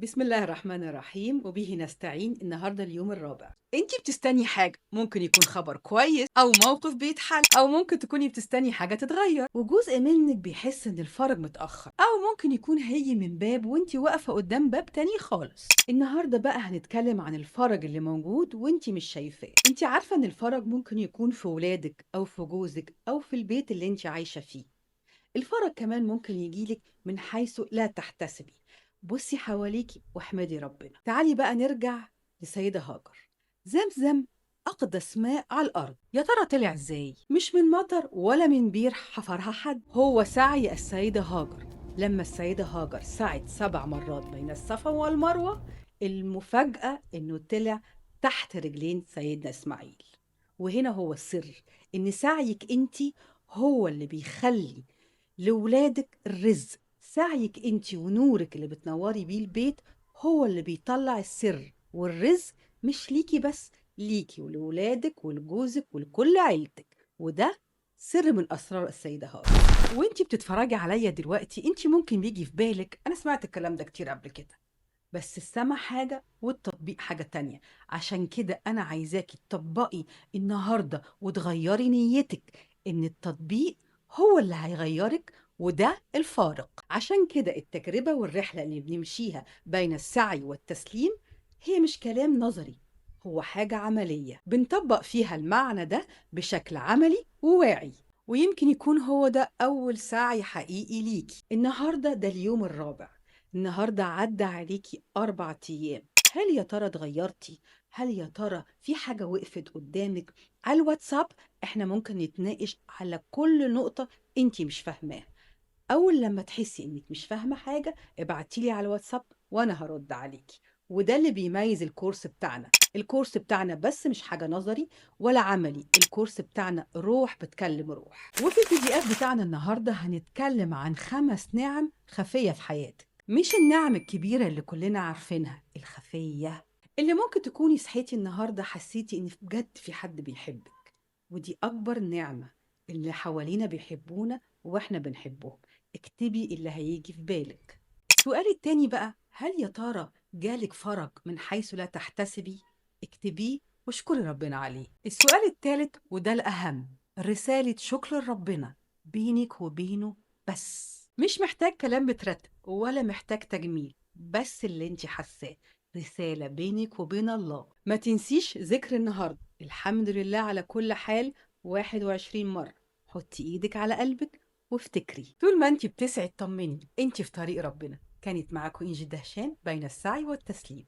بسم الله الرحمن الرحيم وبه نستعين. النهارده اليوم الرابع. انتي بتستني حاجة، ممكن يكون خبر كويس او موقف بيتحل، او ممكن تكوني بتستني حاجة تتغير، وجزء منك بيحس ان الفرج متأخر، او ممكن يكون هيجي من باب وانتي واقفة قدام باب تاني خالص. النهارده بقى هنتكلم عن الفرج اللي موجود وانتي مش شايفاه. انتي عارفة ان الفرج ممكن يكون في ولادك او في جوزك او في البيت اللي انتي عايشة فيه. الفرج كمان ممكن يجيلك من حيث لا تحتسبي. بصي حواليكي واحمدي ربنا. تعالي بقى نرجع لسيدة هاجر. زمزم أقدس ماء على الأرض، يا ترى طلع إزاي؟ مش من مطر ولا من بير حفرها حد، هو سعي السيدة هاجر. لما السيدة هاجر سعت 7 مرات بين الصفا والمروة، المفاجأة إنه طلع تحت رجلين سيدنا إسماعيل. وهنا هو السر، إن سعيك أنتي هو اللي بيخلي لولادك الرزق. سعيك انت ونورك اللي بتنوري بيه البيت هو اللي بيطلع السر والرزق، مش ليكي بس، ليكي ولولادك ولجوزك ولكل عيلتك. وده سر من اسرار السيده هاجر. وانت بتتفرجي عليا دلوقتي، انت ممكن يجي في بالك انا سمعت الكلام ده كتير قبل كده، بس السمع حاجة والتطبيق حاجة تانية. عشان كده أنا عايزاكي تطبقي النهاردة وتغيري نيتك، إن التطبيق هو اللي هيغيرك، وده الفارق. عشان كده التجربة والرحلة اللي بنمشيها بين السعي والتسليم هي مش كلام نظري، هو حاجة عملية بنطبق فيها المعنى ده بشكل عملي وواعي. ويمكن يكون هو ده أول سعي حقيقي ليكي. النهاردة ده اليوم الرابع، النهاردة عدى عليكي 4 أيام. هل يا ترى اتغيرتي؟ هل يا ترى في حاجة وقفت قدامك؟ على الواتساب احنا ممكن نتناقش على كل نقطة انتي مش فاهماها. أول لما تحسي إنك مش فاهمة حاجة ابعتيلي على الواتساب وأنا هرد عليكي. وده اللي بيميز الكورس بتاعنا. الكورس بتاعنا بس مش حاجة نظري ولا عملي، الكورس بتاعنا روح بتكلم روح. وفي البي دي اف بتاعنا النهاردة هنتكلم عن 5 نعم خفية في حياتك، مش النعم الكبيرة اللي كلنا عارفينها، الخفية اللي ممكن تكوني صحيتي النهاردة حسيتي إن بجد في حد بيحبك. ودي أكبر نعمة، اللي حوالينا بيحبونا واحنا بنحبهم. اكتبي اللي هيجي في بالك. السؤال التاني بقى، هل يا ترى جالك فرج من حيث لا تحتسبي؟ اكتبيه واشكري ربنا عليه. السؤال التالت وده الأهم، رسالة شكر لربنا بينك وبينه بس. مش محتاج كلام مترتب ولا محتاج تجميل، بس اللي انت حاساه، رسالة بينك وبين الله. ما تنسيش ذكر النهاردة الحمد لله على كل حال 21 مرة. حطي ايدك على قلبك وافتكري، طول ما انت بتسعي اطمني انت في طريق ربنا. كانت معاكم انجي دهشان بين السعي والتسليم.